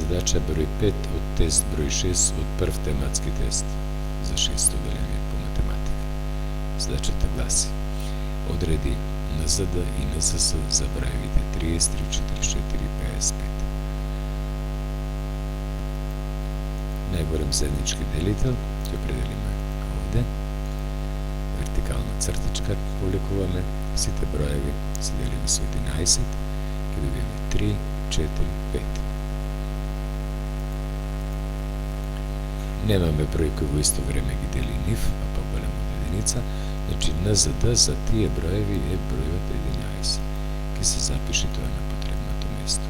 задача брoj 5 od test broj 6 od prv tematski test za 6. odeljenje po matematike. Задачата гласи: odredi NZD i NZS za brojevite 30, 34, 55. Najgorem zajednički delitelj ќе определиме овде. Вертикална цртичка публикуваме. Сите броеви се делиме со 11, ќе добиеме 3, 4, 5. Немаме број кој во исто време ги дели нив, а поголем од единица, значи NZD за тие броеви е бројот 11. Ке се запише тоа на потребното место.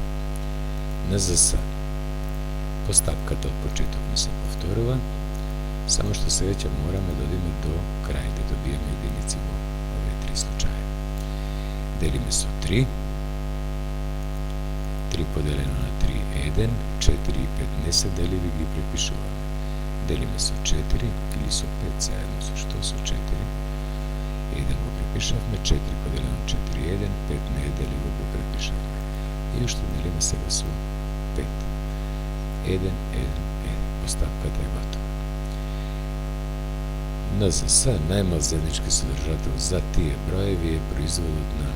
NZS. Постапката од почеток не се повторува, само што сега ќе мораме да одиме до крај да добиеме единици во овие три случаи. Делиме со 3. 3 поделено на 3 е 1, 4 и 5 не се деливи, ги препишуваме. Делиме со 4 или со 5 заедно со што? Со 4. 1 го препишавме, 4 поделено на 4 е 1, 5 не е деливо, го препишавме. И уште делиме сега со 5. 1, 1, 1. Постапката е готова. NZS, најмал заеднички содржател за тие броеви е производот на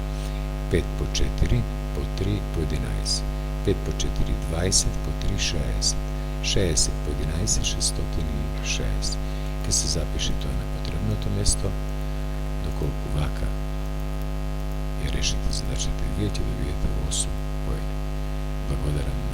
5 по 4, по 3, по 11. 5 по 4, 20, по 3, 60. 60 по 11, 606. Ке се запише тоа на потребното место, доколку вака ја решите задачата и вие ќе добиете 8 поени. Благодарам.